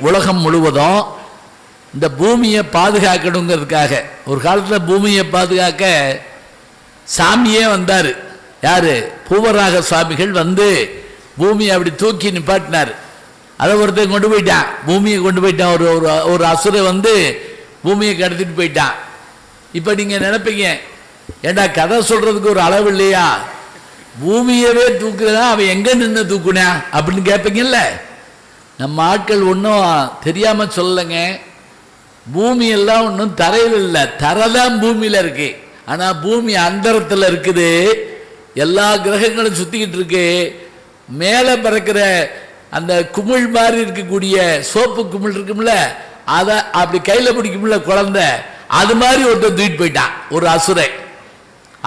உலகம் முழுவதும் இந்த பூமியை பாதுகாக்கணுங்கிறதுக்காக ஒரு காலத்தில் பூமியை பாதுகாக்க சாமியே வந்தார். யார்? பூவராக சுவாமிகள் வந்து பூமியை அப்படி தூக்கி நிப்பாட்டினார். அதை ஒருத்தர் கொண்டு போயிட்டான், பூமியை கொண்டு போயிட்டான். ஒரு ஒரு அசுரை வந்து பூமியை கடத்திட்டு போயிட்டான். இப்போ நீங்கள் நினைப்பீங்க, ஏண்டா கதை சொல்கிறதுக்கு ஒரு அளவு இல்லையா? பூமியவே தூக்குறதா அவன் எங்கே நின்று தூக்குனா அப்படின்னு கேட்பீங்கல்ல. நம்ம ஆட்கள் ஒன்றும் தெரியாமல் சொல்லலைங்க. பூமியெல்லாம் ஒன்றும் தரையில் இல்லை, தரை தான் பூமியில் இருக்கு. ஆனால் பூமி அந்தரத்தில் இருக்குது. எல்லா கிரகங்களும் சுற்றிக்கிட்டு இருக்கு. மேலே பறக்கிற அந்த குமிழ் மாதிரி இருக்கக்கூடிய சோப்பு குமிழ் இருக்கும்ல, அதை அப்படி கையில் பிடிக்கும்ல குழந்தை, அது மாதிரி ஒருத்தர் தூக்கிட்டு போயிட்டான், ஒரு அசுரை.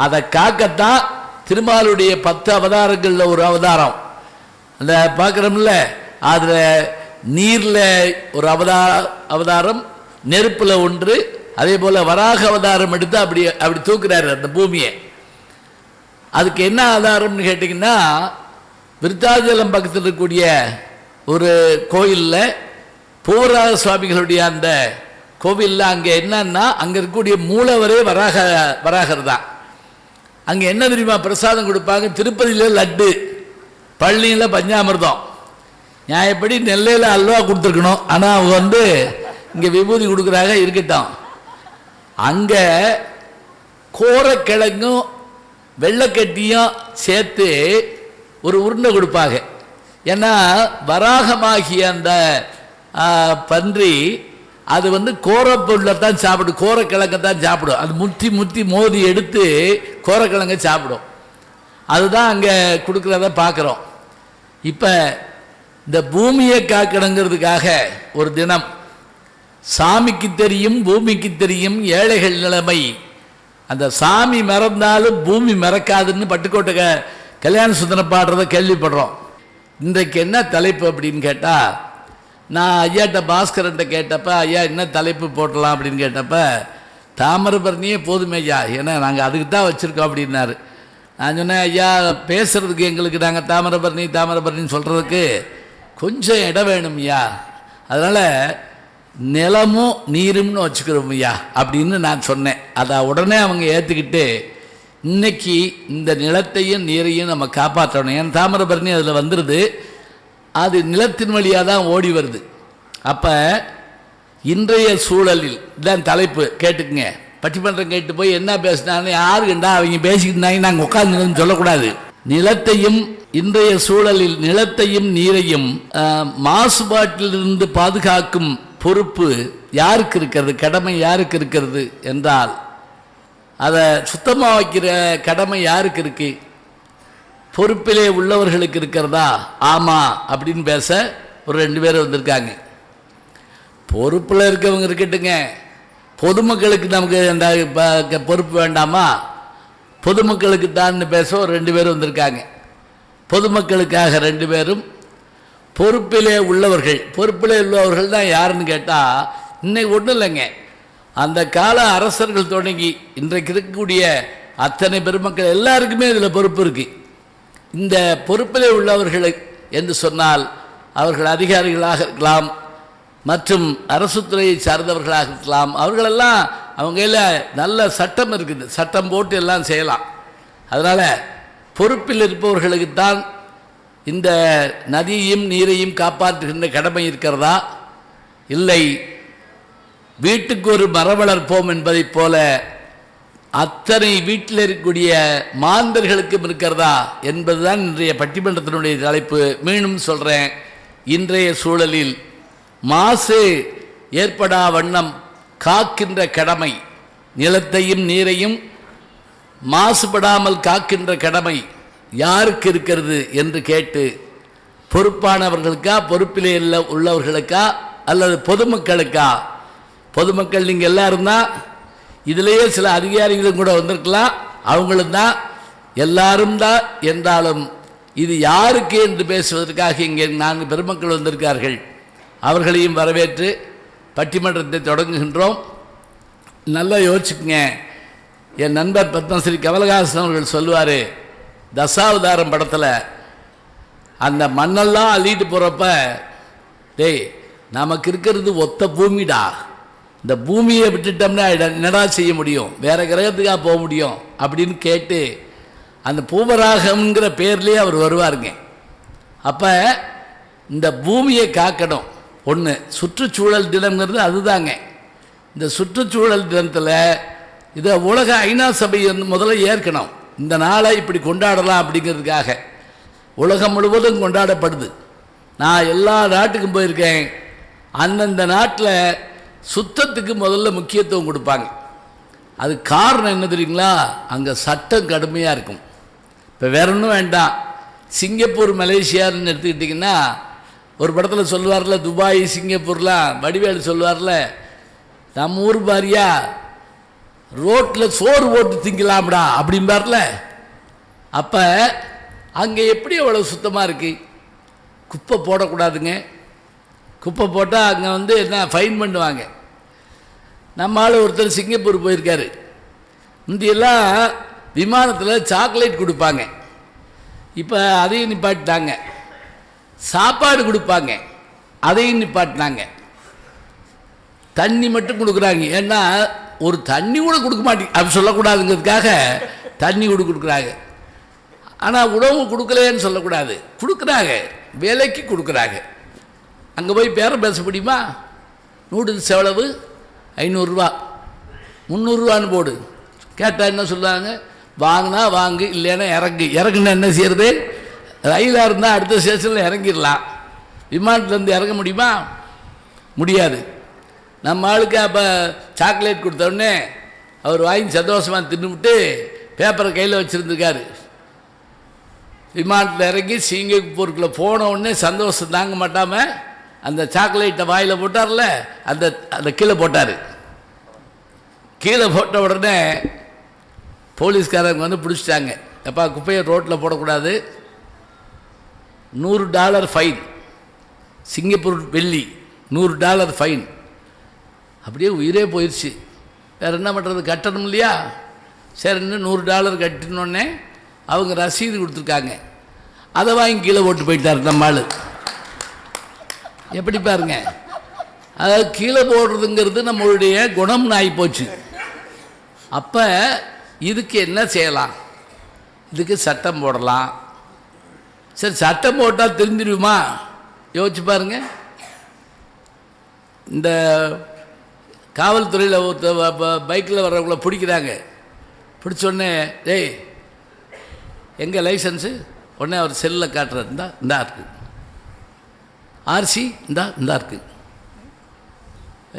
அதை காக்கத்தான் திருமாலுடைய 10 அவதாரங்களில் ஒரு அவதாரம் அந்த பார்க்குறோம்ல. அதில் நீரில் ஒரு அவதாரம், நெருப்பில் ஒன்று, அதே போல் வராக அவதாரம் எடுத்து அப்படி தூக்குறாரு அந்த பூமியை. அதுக்கு என்ன ஆதாரம்னு கேட்டிங்கன்னா, விருத்தாச்சலம் பக்கத்தில் இருக்கக்கூடிய ஒரு கோயிலில் பூவராக சுவாமிகளுடைய அந்த கோவிலில் அங்கே என்னன்னா, அங்கே இருக்கக்கூடிய மூலவரே வராகர் தான். அங்கே என்ன தெரியுமா பிரசாதம் கொடுப்பாங்க? திருப்பதியில் லட்டு, பழனியில் பஞ்சாமிர்தம். நியாயப்படி நெல்லையில் அல்வா கொடுத்துருக்கணும், ஆனால் அவங்க வந்து இங்கே விபூதி கொடுக்குறாங்க. இருக்கட்டும். அங்கே கோரக்கிழங்கும் வெள்ளைக்கட்டியும் சேர்த்து ஒரு உருண்டை கொடுப்பாங்க. ஏன்னா வராகமாகிய அந்த பன்றி அது வந்து கோரப்பொருளை தான் சாப்பிடும், கோரக்கிழங்கை தான் சாப்பிடும். அது முத்தி முத்தி மோதி எடுத்து கோரக்கிழங்கை சாப்பிடும். அதுதான் அங்கே கொடுக்குறத பார்க்குறோம். இப்போ இந்த பூமியை காக்கணுங்கிறதுக்காக ஒரு தினம், சாமிக்கு தெரியும் பூமிக்கு தெரியும் ஏழைகள் நிலைமை, அந்த சாமி மறந்தாலும் பூமி மறக்காதுன்னு பட்டுக்கோட்டை கல்யாண சுந்தரம் பாடுறதை கேள்விப்படுறோம். இன்றைக்கு என்ன தலைப்பு அப்படின்னு கேட்டால், நான் ஐயாட்ட பாஸ்கரன்ட்ட கேட்டப்ப, ஐயா என்ன தலைப்பு போட்டலாம் அப்படின்னு கேட்டப்ப, தாமிரபரணியே போதுமே ஐயா, ஏன்னா நாங்கள் அதுக்கு தான் வச்சுருக்கோம் அப்படின்னாரு. நான் சொன்னேன், ஐயா பேசுகிறதுக்கு எங்களுக்கு நாங்கள் தாமிரபரணின்னு சொல்கிறதுக்கு கொஞ்சம் இடம் வேணும் ஐயா, அதனால் நிலமும் நீரும்னு வச்சுக்கிறோம் ஐயா அப்படின்னு நான் சொன்னேன். அதை உடனே அவங்க ஏற்றுக்கிட்டு இன்னைக்கு இந்த நிலத்தையும் நீரையும் நம்ம காப்பாற்றணும். ஏன்னா தாமிரபரணி அதில் வந்துடுது, அது நிலத்தின் வழியாக தான் ஓடி வருது. அப்போ இன்றைய சூழலில் இதான் தலைப்பு, கேட்டுக்குங்க. பட்டிமன்றம் கேட்டு போய் என்ன பேசினான்னு யாருக்குண்டா அவங்க பேசிக்கிட்டாங்க நாங்கள் உட்காந்துன்னு சொல்லக்கூடாது. நிலத்தையும் இன்றைய சூழலில் நிலத்தையும் நீரையும் மாசுபாட்டிலிருந்து பாதுகாக்கும் பொறுப்பு யாருக்கு இருக்கிறது, கடமை யாருக்கு இருக்கிறது என்றால், அதை சுத்தமாக வைக்கிற கடமை யாருக்கு இருக்கு? பொறுப்பிலே உள்ளவர்களுக்கு இருக்கிறதா? ஆமாம் அப்படின்னு பேச ஒரு 2 பேர் வந்திருக்காங்க. பொறுப்பில் இருக்கவங்க இருக்கட்டுங்க, பொதுமக்களுக்கு நமக்கு அந்த பொறுப்பு வேண்டாமா? பொதுமக்களுக்கு தான் பேச ஒரு 2 பேர் வந்திருக்காங்க. பொதுமக்களுக்காக 2 பேரும், பொறுப்பிலே உள்ளவர்கள். பொறுப்பிலே உள்ளவர்கள் தான் யாருன்னு கேட்டால், இன்னைக்கு ஒன்றும் இல்லைங்க, அந்த கால அரசர்கள் தொடங்கி இன்றைக்கு இருக்கக்கூடிய அத்தனை பெருமக்கள் எல்லாருக்குமே இதில் பொறுப்பு இருக்குது. இந்த பொறுப்பிலே உள்ளவர்கள் என்று சொன்னால் அவர்கள் அதிகாரிகளாக இருக்கலாம், மற்றும் அரசு துறையை சார்ந்தவர்களாக இருக்கலாம். அவர்களெல்லாம் அவங்கள நல்ல சட்டம் இருக்குது, சட்டம் போட்டு எல்லாம் செய்யலாம். அதனால் பொறுப்பில் இருப்பவர்களுக்குத்தான் இந்த நதியையும் நீரையும் காப்பாற்றுகின்ற கடமை இருக்கிறதா? இல்லை வீட்டுக்கு ஒரு மரம் வளர்ப்போம் என்பதைப் போல அத்தனை வீட்டில் இருக்கக்கூடிய மாந்தர்களுக்கும் இருக்கிறதா என்பதுதான் இன்றைய பட்டிமன்றத்தினுடைய தலைப்பு. மீண்டும் சொல்கிறேன், இன்றைய சூழலில் மாசு ஏற்படா வண்ணம் காக்கின்ற கடமை, நிலத்தையும் நீரையும் மாசுபடாமல் காக்கின்ற கடமை யாருக்கு இருக்கிறது என்று கேட்டு, பொறுப்பானவர்களுக்கா, பொறுப்பிலே உள்ளவர்களுக்கா, அல்லது பொதுமக்களுக்கா? பொதுமக்கள் நீங்கள் எல்லாரும் தான், இதிலேயே சில அதிகாரிகளும் கூட வந்திருக்கலாம், அவங்களும் தான், எல்லாரும் தான் என்றாலும் இது யாருக்கு என்று பேசுவதற்காக இங்கே 4 பெருமக்கள் வந்திருக்கார்கள். அவர்களையும் வரவேற்று பட்டிமன்றத்தை தொடங்குகின்றோம். நல்லா யோசிச்சுக்குங்க. என் நண்பர் பத்மஸ்ரீ கமலஹாசன் அவர்கள் சொல்லுவார், தசாவதாரம் படத்தில் அந்த மண்ணெல்லாம் அள்ளிட்டு போகிறப்ப, டேய் நமக்கு இருக்கிறது ஒத்த பூமிடா, இந்த பூமியை விட்டுட்டோம்னா என்னடா செய்ய முடியும், வேற கிரகத்துக்காக போக முடியும் அப்படின்னு கேட்டு அந்த பூவராகம்ங்கிற பேர்லேயே அவர் வருவாருங்க. அப்போ இந்த பூமியை காக்கணும். ஒன்று சுற்றுச்சூழல் தினம்ங்கிறது அதுதாங்க. இந்த சுற்றுச்சூழல் தினத்தில் இதை உலக ஐநா சபை முதல்ல ஏற்கணும். இந்த நாளை இப்படி கொண்டாடலாம் அப்படிங்கிறதுக்காக உலகம் முழுவதும் கொண்டாடப்படுது. நான் எல்லா நாட்டுக்கும் போயிருக்கேன். அந்தந்த நாட்டில் சுத்தத்துக்கு முதல்ல முக்கியத்துவம் கொடுப்பாங்க. அது காரணம் என்ன தெரியுங்களா, அங்கே சட்டம் கடுமையாக இருக்கும். இப்போ வேற ஒன்றும் வேண்டாம், சிங்கப்பூர் மலேசியான்னு எடுத்துக்கிட்டிங்கன்னா ஒரு படத்தில் சொல்லுவார்ல, துபாய் சிங்கப்பூர்லாம் வடிவேலு சொல்லுவார்ல, நம்ம ஊர் பாரியா ரோட்டில் சோறு போட்டு திங்கலாம்டா அப்படிம்பார்ல. அப்போ அங்கே எப்படி அவ்வளோ சுத்தமாக இருக்குது. குப்பை போடக்கூடாதுங்க. குப்பை போட்டால் அங்கே என்ன ஃபைன் பண்ணுவாங்க. நம்ம ஆள் ஒருத்தர் சிங்கப்பூர் போயிருக்காரு. முந்தியெல்லாம் விமானத்தில் சாக்லேட் கொடுப்பாங்க, இப்போ அதையும் நிப்பாட்டிட்டாங்க. சாப்பாடு கொடுப்பாங்க, அதையும் நிப்பாட்டினாங்க. தண்ணி மட்டும் கொடுக்குறாங்க. ஏன்னா ஒரு தண்ணி கூட கொடுக்க மாட்டேங்க அப்படி சொல்லக்கூடாதுங்கிறதுக்காக தண்ணி கொடுக்குறாங்க. ஆனால் உணவு கொடுக்கலன்னு சொல்லக்கூடாது, கொடுக்குறாங்க, விலைக்கு கொடுக்குறாங்க. அங்கே போய் பேரம் பேச முடியுமா? நூடுல்ஸ் எவ்வளவு? 500 ரூபா, 300 ரூபான்னு போடு. கேட்டால் என்ன சொல்லுவாங்க? வாங்கினா வாங்கு, இல்லைன்னா இறங்கு. இறங்குன்னா என்ன செய்யறது? ரயிலாக இருந்தால் அடுத்த ஸ்டேஷனில் இறங்கிடலாம். விமானத்துலேருந்து இறங்க முடியுமா? முடியாது. நம்ம ஆளுக்கு அப்போ சாக்லேட் கொடுத்தோடனே அவர் வாங்கி சந்தோஷமாக தின்னுவிட்டு பேப்பரை கையில் வச்சுருந்துருக்காரு. விமானத்தில் இறங்கி சிங்கப்பூருக்குள்ளே போன உடனே சந்தோஷம் தாங்க மாட்டாமல் அந்த சாக்லேட்டை வாயில் போட்டார்ல, அந்த கீழே போட்டார். கீழே போட்ட உடனே போலீஸ்காரங்க பிடிச்சிட்டாங்க. எப்பா குப்பையை ரோட்டில் போடக்கூடாது, $100 ஃபைன். சிங்கப்பூர் வெள்ளி $100 ஃபைன். அப்படியே உயிரே போயிடுச்சு. வேறு என்ன பண்ணுறது, கட்டணும் இல்லையா? சரின்னு $100 கட்டினோடனே அவங்க ரசீது கொடுத்துருக்காங்க. அதை வாங்கி கீழே போட்டு போயிட்டார் நம்ம ஆள். எப்படி பாருங்க, அதாவது கீழே போடுறதுங்கிறது நம்மளுடைய குணம்னு ஆகிப்போச்சு. அப்போ இதுக்கு என்ன செய்யலாம்? இதுக்கு சட்டம் போடலாம். சரி, சட்டம் போட்டால் தெரிஞ்சிடுமா? யோசிச்சு பாருங்க. இந்த காவல்துறையில் பைக்கில் வர்றவங்கள பிடிக்கிறாங்க. பிடிச்சோடனே டேய் எங்கள் லைசன்ஸு? உடனே அவர் செல்லில் காட்டுறாரு, இந்தா இருக்குது. ஆர்சி இந்தா இருக்குது.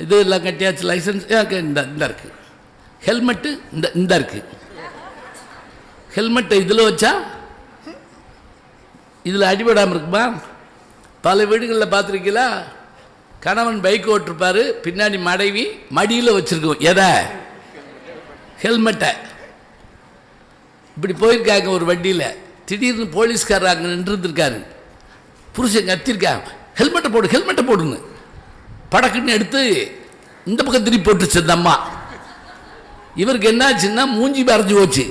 இது எல்லாம் கட்டியாச்சு, லைசன்ஸ் இந்த இருக்குது. ஹெல்மெட்டு இந்த இருக்குது. ஹெல்மெட்டை இதில் வச்சா இதில் அடிபடாமல் இருக்குமா? பல வீடுகளில் பார்த்துருக்கீங்களா? கணவன் பைக் ஓட்டிருப்பார், பின்னாடி மனைவி மடியில் வச்சுருக்கோம். எதை? ஹெல்மெட்டை. இப்படி போயிருக்காங்க ஒரு வண்டியில். திடீர்னு போலீஸ்காரர் அங்கே நின்றுருந்துருக்காரு. புருஷன் கத்திருக்காங்க, ஹெல்மெட்டை போடுன்னு. படக்குன்னு எடுத்து இந்த பக்கம் திருப்பி போட்டுச்சு அந்த அம்மா. இவருக்கு என்னாச்சுன்னா மூஞ்சி மறைஞ்சு போச்சு.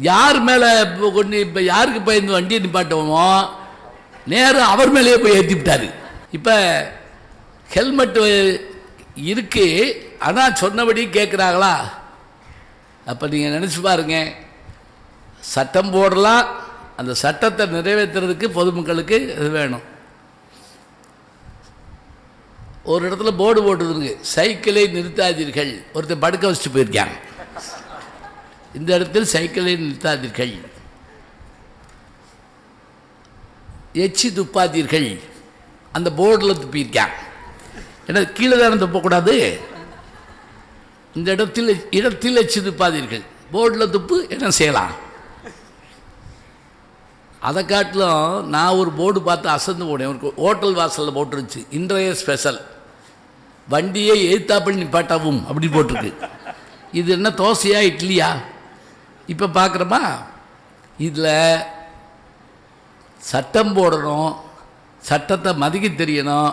யார் மேலே கொண்டு இப்போ யாருக்கு பயந்து வண்டியை நிப்பாட்டோமோ நேரம் அவர் மேலேயே போய் ஏற்றி விட்டார். இப்போ ஹெல்மெட்டு இருக்கு, ஆனால் சொன்னபடி கேட்குறாங்களா? அப்போ நீங்கள் நினச்சி பாருங்க, சட்டம் போடலாம், அந்த சட்டத்தை நிறைவேற்றுறதுக்கு பொதுமக்களுக்கு இது வேணும். ஒரு இடத்துல போர்டு போட்டுருங்க, சைக்கிளை நிறுத்தாதீர்கள். ஒருத்தர் படுக்க வச்சுட்டு போயிருக்காங்க, இந்த இடத்தில் சைக்கிளை நிறுத்தாதீர்கள், எச்சி துப்பாதீர்கள். அந்த போர்டில் துப்பியிருக்காங்க. ஏன்னா கீழே தானே துப்பக்கூடாது. இந்த இடத்தில் எச்சி துப்பாதீர்கள், போர்டில் துப்பு என்ன செய்யலாம்? அதை காட்டிலும் நான் ஒரு போர்டு பார்த்து அசந்து போனேன். ஒரு ஹோட்டல் வாசலில் போட்டுருச்சு, இன்றைய ஸ்பெஷல், வண்டியை எய்த்தாப்பில் நிப்பாட்டவும் அப்படி போட்டிருக்கு. இது என்ன தோசையா இட்லியா? இப்போ பார்க்குறோமா? இதில் சட்டம் போடணும், சட்டத்தை மதிக்க தெரியணும்.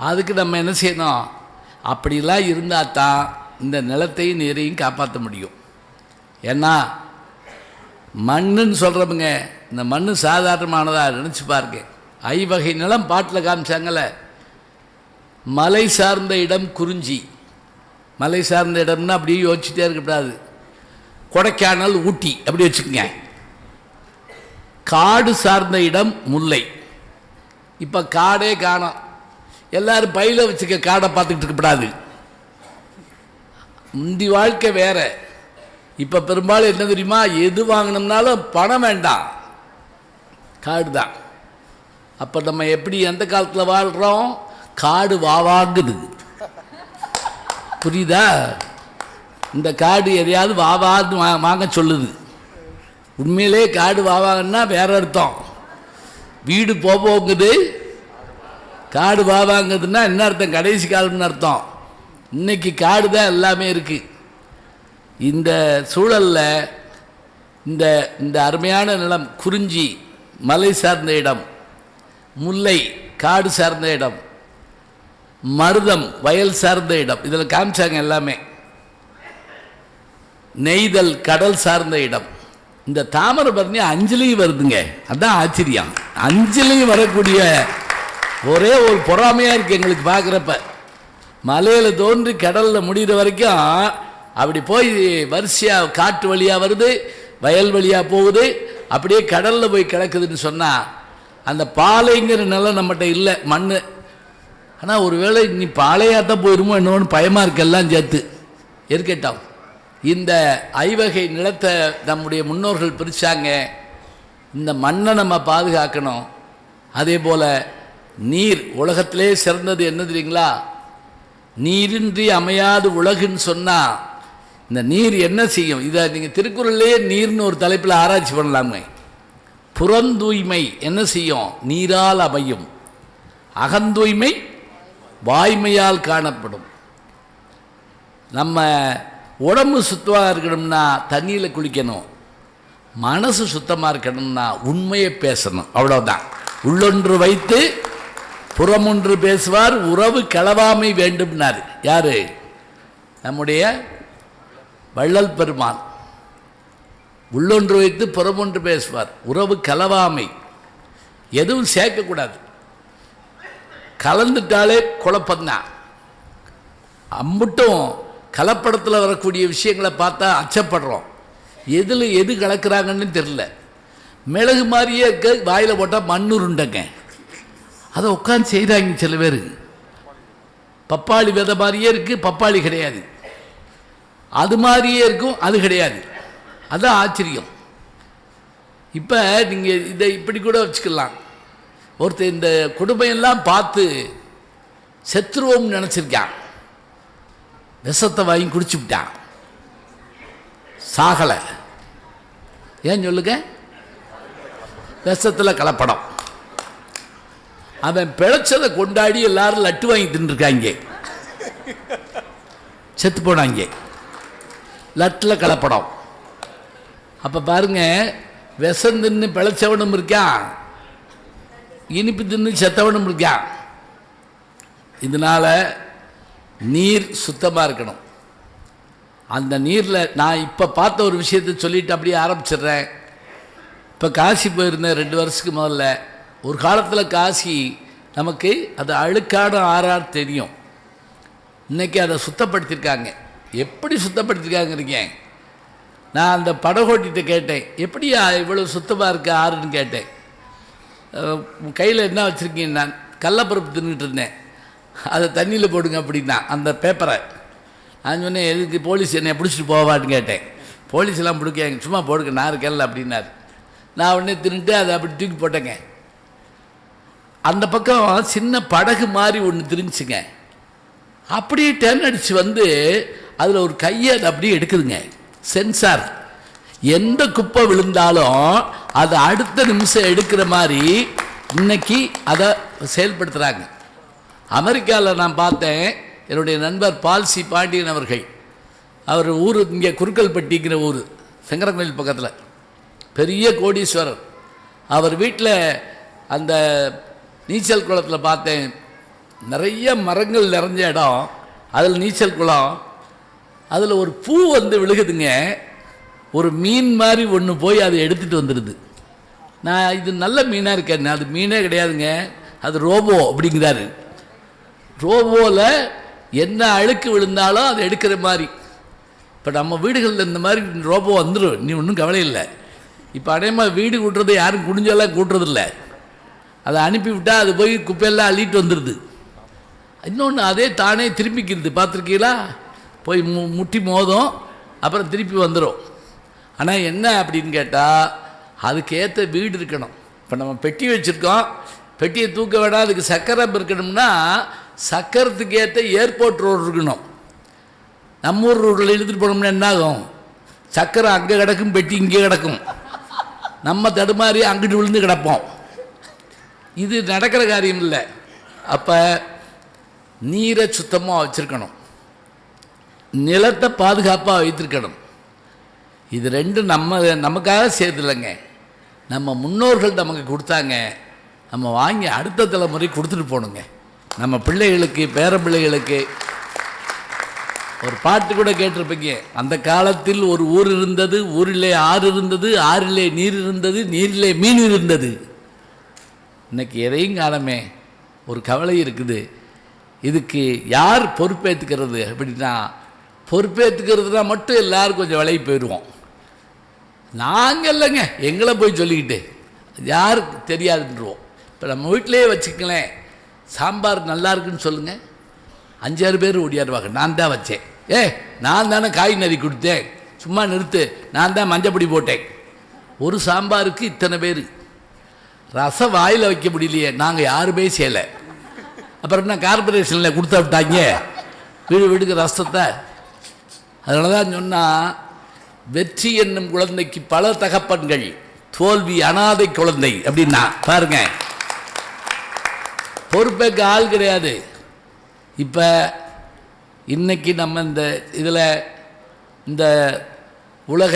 அதுக்கு நம்ம என்ன செய்யணும்? அப்படிலாம் இருந்தால் தான் இந்த நிலத்தையும் நீரையும் காப்பாற்ற முடியும். ஏன்னா மண்ணுன்னு சொல்கிறவங்க, இந்த மண் சாதாரணமானதாக நினச்சி பாருங்க. ஐவகை நிலம் பாட்டில் காமிச்சாங்கல்ல, மலை சார்ந்த இடம் குறிஞ்சி. மலை சார்ந்த இடம்னா அப்படியே யோசிச்சுட்டே இருக்கக்கூடாது. கொடைக்கானல், ஊட்டி அப்படி வச்சுக்கோங்க. காடு சார்ந்த இடம் முல்லை. இப்போ காடே காணோம். எல்லாரும் பையில வச்சுக்க காடை பார்த்துக்கிட்டு இருக்கக்கூடாது. முந்தி வாழ்க்கை வேற. இப்போ பெரும்பாலும் என்ன தெரியுமா, எது வாங்கினோம்னாலும் பணம் வேண்டாம், காடு தான். அப்போ நம்ம எப்படி எந்த காலத்தில் வாழ்கிறோம்? காடு வாங்குது. புரியுதா? இந்த காடு எதையாவது வாவாது வாங்க சொல்லுது. உண்மையிலே காடு வாவாங்கன்னா வேற அர்த்தம். வீடு போகுது, காடு வாவாங்குதுன்னா என்ன அர்த்தம்? கடைசி காலம்னு அர்த்தம். இன்னைக்கு காடு தான் எல்லாமே இருக்கு. இந்த சூழலில் இந்த இந்த அருமையான நிலம் குறிஞ்சி மலை சார்ந்த இடம், முல்லை காடு சார்ந்த இடம், மருதம் வயல் சார்ந்த இடம், இதில் காமிச்சாங்க எல்லாமே. நெய்தல் கடல் சார்ந்த இடம். இந்த தாமிரபரணி அஞ்சுலையும் வருதுங்க. அதான் ஆச்சரியம். அஞ்சுலையும் வரக்கூடிய ஒரே ஒரு பொறாமையாக இருக்குது எங்களுக்கு பார்க்குறப்ப. மலையில் தோன்றி கடலில் முடிகிற வரைக்கும் அப்படி போய் வரிசையாக காட்டு வழியாக வருது, வயல் வழியாக போகுது, அப்படியே கடலில் போய் கிடக்குதுன்னு சொன்னால் அந்த பாலைங்கிற நிலம் நம்மகிட்ட இல்லை, மண். ஆனால் ஒருவேளை நீ பாலையாத்தான் போயிருமோ என்னோன்னு பயமாக இருக்கெல்லாம் சேர்த்து இருக்கட்டும். இந்த ஐவகை நிலத்தை நம்முடைய முன்னோர்கள் பிரித்தாங்க. இந்த மண்ணை நம்ம பாதுகாக்கணும். அதே போல் நீர் உலகத்திலே சிறந்தது என்ன தெரியுங்களா? நீரின்றி அமையாது உலகுன்னு சொன்னால் இந்த நீர் என்ன செய்யும்? இதை நீங்கள் திருக்குறள்லேயே நீர்னு ஒரு தலைப்பில் ஆராய்ச்சி பண்ணலாமே. புறந்தூய்மை என்ன செய்யும்? நீரால் அமையும். அகந்தூய்மை வாய்மையால் காணப்படும். நம்ம உடம்பு சுத்தமாக இருக்கணும்னா தண்ணியில் குளிக்கணும். மனசு சுத்தமாக இருக்கணும்னா உண்மையை பேசணும். அவ்வளோதான். உள்ளொன்று வைத்து புறமொன்று பேசுவார், உறவு களவாமை வேண்டும்னார். யாரு? நம்முடைய வள்ளல் பெருமான். உள்ளொன்று வைத்து புறமொன்று பேசுவார், உறவு களவாமை. எதுவும் சேர்க்கக்கூடாது. கலந்துட்டாலே குழப்பந்தான். அம்புட்டும் கலப்படத்தில் வரக்கூடிய விஷயங்களை பார்த்தா அச்சப்படுறோம். எதில் எது கலக்கிறாங்கன்னு தெரில. மிளகு மாதிரியே இருக்க, வாயில் போட்டால் மண்ணுருண்டங்க. அதை உட்காந்து செய்கிறாங்க சில பேர். பப்பாளி விதை மாதிரியே இருக்குது, பப்பாளி கிடையாது. அது மாதிரியே இருக்கும், அது கிடையாது. அதுதான் ஆச்சரியம். இப்போ நீங்கள் இதை இப்படி கூட வச்சுக்கலாம். ஒருத்தர் இந்த குடும்பமெல்லாம் பார்த்து செத்துருவோம்னு நினச்சிருக்கான். விஷத்தை வாங்கி குடிச்சுவிட்டான், சாகலை. ஏன் சொல்லுங்க? விஷத்தில் கலப்படம். அவன் பிழைச்சதை கொண்டாடி எல்லாரும் லட்டு வாங்கி தின்னுருக்காங்க, செத்து போனாங்க. லட்டில் கலப்படம். அப்போ பாருங்க, விஷம் தின்னு பிழைச்சவனும் இருக்கான், இனிப்பு தின்னு செத்தவனும் இருக்கான். இதனால் நீர் சுத்தமாக இருக்கணும். அந்த நீரில் நான் இப்போ பார்த்த ஒரு விஷயத்தை சொல்லிட்டு அப்படியே ஆரம்பிச்சிடுறேன். இப்போ காசி போயிருந்தேன் 2 வருஷத்துக்கு முதல்ல. ஒரு காலத்தில் காசி நமக்கு அது அழுக்காடு ஆறாறு தெரியும். இன்றைக்கி அதை சுத்தப்படுத்தியிருக்காங்க. எப்படி சுத்தப்படுத்தியிருக்காங்கிறீங்க? நான் அந்த படகோட்டிகிட்ட கேட்டேன், எப்படியா இவ்வளோ சுத்தமாக இருக்க ஆறுன்னு கேட்டேன். கையில் என்ன வச்சுருக்கீங்க? நான் கடலப்பருப்பு தின்னுட்டு இருந்தேன், அதை தண்ணியில் போடுங்க அப்படின்னா அந்த பேப்பரை. நான் சொன்னேன், எதுக்கு போலீஸ் என்னை பிடிச்சிட்டு போவான்னு கேட்டேன். போலீஸ்லாம் பிடிக்காங்க, சும்மா போடுங்க, நான் இருக்கல அப்படின்னாரு. நான் உடனே தின்னுட்டு அதை அப்படி தூக்கி போட்டேங்க. அந்த பக்கம் சின்ன படகு மாதிரி ஒன்று திரிஞ்சுங்க. அப்படியே டர்ன் அடித்து வந்து அதில் ஒரு கையை அது அப்படியே எடுக்குதுங்க, சென்சார். எந்த குப்பை விழுந்தாலும் அதை அடுத்த நிமிஷம் எடுக்கிற மாதிரி இன்னைக்கு அதை செயல்படுத்துகிறாங்க. அமெரிக்காவில் நான் பார்த்தேன். என்னுடைய நண்பர் பால்சி பாண்டியன் அவர்கள், அவர் ஊர் இங்கே குறுக்கல்பட்டிங்கிற ஊர், செங்கரங்கோயில் பக்கத்தில், பெரிய கோடீஸ்வரர். அவர் வீட்டில் அந்த நீச்சல் குளத்தில் பார்த்தேன், நிறைய மரங்கள் நிறைஞ்ச இடம், அதில் நீச்சல் குளம். அதில் ஒரு பூ வந்து விழுகுதுங்க, ஒரு மீன் மாதிரி ஒன்று போய் அதை எடுத்துகிட்டு வந்துடுது. நான் இது நல்ல மீனாக இருக்கேன், அது மீனே கிடையாதுங்க, அது ரோபோ அப்படிங்கிறாரு. ரோபோவில் என்ன அழுக்கு விழுந்தாலும் அதை எடுக்கிற மாதிரி. இப்போ நம்ம வீடுகளில் இந்த மாதிரி ரோபோ வந்துடும், நீ ஒன்றும் கவலை இல்லை. இப்போ அநேகமாக வீடு கூட்டுறது யாரும் குடிஞ்செல்லாம் கூட்டுறதில்ல, அதை அனுப்பிவிட்டால் அது போய் குப்பையெல்லாம் அள்ளிட்டு வந்துடுது. இன்னொன்று அதே தானே திரும்பிக்கிறது, பார்த்துருக்கீங்களா? போய் முட்டி மோதும், அப்புறம் திருப்பி வந்துடும். ஆனால் என்ன அப்படின்னு கேட்டால் அதுக்கேற்ற வீடு இருக்கணும். இப்போ நம்ம பெட்டி வச்சுருக்கோம், பெட்டியை தூக்க வேணாம், அதுக்கு சக்கரம் இருக்கணும்னா சக்கரத்துக்கு ஏற்ற ஏர்போர்ட் ரோடு இருக்கணும். நம்ம ஊர் ரோட்டில் இழுத்துட்டு போனோம்னா என்ன ஆகும்? சக்கரம் அங்கே கிடக்கும், பெட்டி இங்கே கிடக்கும், நம்ம தடுமாறி அங்கிட்டு விழுந்து கிடப்போம். இது நடக்கிற காரியம் இல்லை. அப்போ நீரை சுத்தமாக வச்சுருக்கணும், நிலத்தை பாதுகாப்பாக வைத்திருக்கணும். இது ரெண்டும் நமக்காக சேர்த்துலைங்க, நம்ம முன்னோர்கள் நமக்கு கொடுத்தாங்க, நம்ம வாங்கி அடுத்த தலைமுறை கொடுத்துட்டு போகணுங்க. நம்ம பிள்ளைகளுக்கு, பேர பிள்ளைகளுக்கு. ஒரு பாட்டு கூட கேட்டிருப்பீங்க, அந்த காலத்தில் ஒரு ஊர் இருந்தது, ஊரிலே ஆறு இருந்தது, ஆறிலே நீர் இருந்தது, நீரிலே மீன் இருந்தது. இன்னைக்கு எதையும் காலமே ஒரு கவலை இருக்குது. இதுக்கு யார் பொறுப்பேற்றுக்கிறது அப்படின்னா, பொறுப்பேற்றுக்கிறதுனா மட்டும் எல்லோரும் கொஞ்சம் விலகி போயிடுவோம். நாங்கள் இல்லைங்க, எங்களை போய் சொல்லிக்கிட்டு யாருக்கு தெரியாதுன்றோம். இப்போ நம்ம வீட்டிலே வச்சுக்கலேன், சாம்பார் நல்லா இருக்குன்னு சொல்லுங்கள், 5-6 பேர் ஓடியாருவாங்க, நான் தான் வச்சேன், நான் தானே காய் நறுக்கி கொடுத்தேன், சும்மா நிறுத்து, நான் தான் மஞ்சப்பொடி போட்டேன். ஒரு சாம்பாருக்கு இத்தனை பேர். ரசம் வாயில் வைக்க முடியலையே, நாங்கள் யாருமே செய்யலை. அப்புறம் என்ன கார்பரேஷனில் கொடுத்தா விட்டாங்க வீடு வீடுக்கு ரசத்தை. அதனால தான் சொன்னால், வெற்றி என்னும் குழந்தைக்கு பல தகப்பன்கள், தோல்வி அனாதை குழந்தை அப்படின்னா பாருங்க. பொறுப்பேற்க ஆள் கிடையாது. இப்போ இன்னைக்கு நம்ம இந்த இதில் இந்த உலக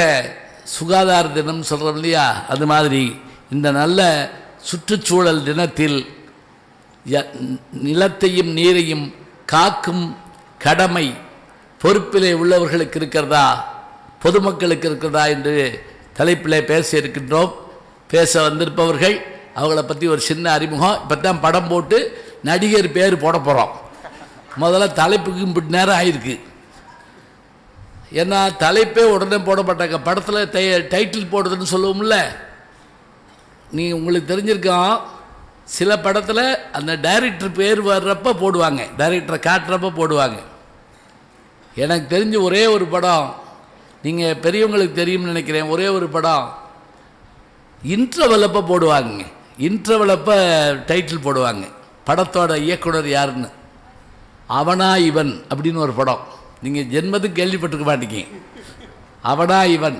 சுகாதார தினம் சொல்கிறோம் இல்லையா, அது மாதிரி இந்த நல்ல சுற்றுச்சூழல் தினத்தில் நிலத்தையும் நீரையும் காக்கும் கடமை பொறுப்பிலே உள்ளவர்களுக்கு இருக்கிறதா, பொதுமக்களுக்கு இருக்கிறதா என்று தலைப்பில் பேச இருக்கின்றோம். பேச வந்திருப்பவர்கள் அவங்கள பற்றி ஒரு சின்ன அறிமுகம். இப்போ தான் படம் போட்டு நடிகர் பேர் போட போகிறோம். முதல்ல தலைப்புக்கும் இப்படி நேரம் ஆயிருக்கு. ஏன்னா தலைப்பே உடனே போடப்பட்டாங்க. படத்தில் டைட்டில் போடுறதுன்னு சொல்லுவோம்ல, உங்களுக்கு தெரிஞ்சிருக்கோம், சில படத்தில் அந்த டைரக்டர் பேர் வர்றப்ப போடுவாங்க, டைரக்டரை காட்டுறப்ப போடுவாங்க. எனக்கு தெரிஞ்ச ஒரே ஒரு படம், நீங்கள் பெரியவங்களுக்கு தெரியும்னு நினைக்கிறேன், ஒரே ஒரு படம் இன்ட்ரவலப்போ போடுவாங்க. இன்ட்ரவலப்போ டைட்டில் போடுவாங்க, படத்தோட இயக்குனர் யாருன்னு. அவனா இவன் அப்படின்னு ஒரு படம், நீங்கள் ஜென்மத்துக்கு கேள்விப்பட்டிருக்க மாட்டீங்க. அவனா இவன்.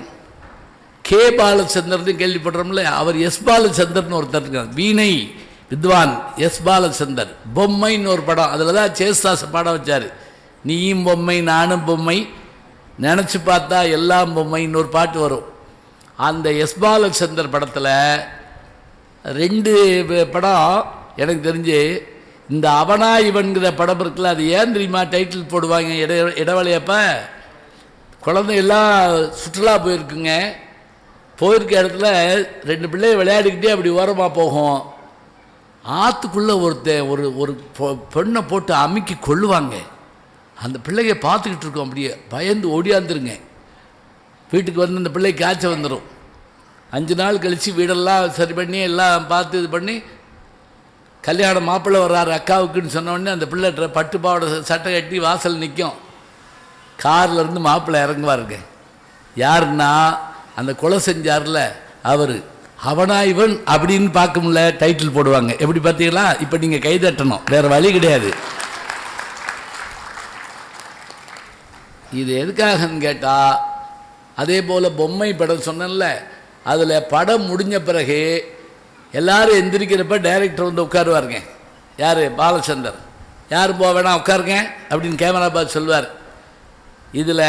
கே பாலச்சந்தர்னு கேள்விப்படுறோம்ல, அவர் எஸ் பாலச்சந்தர்னு ஒருத்தர் இருக்கார், வீணை வித்வான் எஸ் பாலச்சந்தர். பொம்மைன்னு ஒரு படம், அதில் தான் சேஸ்தாஸ் பாடம் வச்சார். நீயும் பொம்மை நானும் பொம்மை, நினச்சி பார்த்தா எல்லாம் பொம்மைன்னு ஒரு பாட்டு வரும். அந்த எஸ் பாலச்சந்தர் படத்தில் 2 படம் எனக்கு தெரிஞ்சு. இந்த அவனா இவன்கிற படம் இருக்குல்ல, அது ஏன் தெரியுமா டைட்டில் போடுவாங்க இடைவெளியப்போ? குழந்தையெல்லாம் சுற்றுலா போயிருக்குங்க, போயிருக்க இடத்துல 2 பிள்ளைய விளையாடிக்கிட்டே அப்படி ஓரமாக போகும். ஆற்றுக்குள்ளே ஒரு பெண்ணை போட்டு அமுக்கி கொள்ளுவாங்க. அந்த பிள்ளைங்க பார்த்துக்கிட்டு இருக்கோம், அப்படியே பயந்து ஓடியாந்துருங்க. வீட்டுக்கு வந்து அந்த பிள்ளைக்கு காய்ச்சல் வந்துடும். 5 நாள் கழித்து வீடெல்லாம் சரி பண்ணி எல்லாம் பார்த்து இது பண்ணி, கல்யாணம் மாப்பிள்ளை வர்றாரு அக்காவுக்குன்னு சொன்னோடனே அந்த பிள்ளை பட்டு பாவோட சட்டை கட்டி வாசல் நிற்கும். கார்லேருந்து மாப்பிள்ளை இறங்குவாருங்க. யாருன்னா அந்த கொலை செஞ்சார்ல அவர். அவனா இவன் அப்படின்னு பார்க்கும்ல டைட்டில் போடுவாங்க. எப்படி பார்த்தீங்களா? இப்போ நீங்கள் கைதட்டணும், வேறு வழி கிடையாது. இது எதுக்காகன்னு கேட்டால், அதே போல் பொம்மை படம் சொன்னேன்ல, அதில் படம் முடிஞ்ச பிறகு எல்லாரும் எந்திரிக்கிறப்ப டைரக்டர் வந்து உட்காருவாருங்க. யார்? பாலச்சந்தர். யார் போக வேணாம் உட்காருங்க அப்படின்னு கேமரா பார்த்து சொல்லுவார். இதில்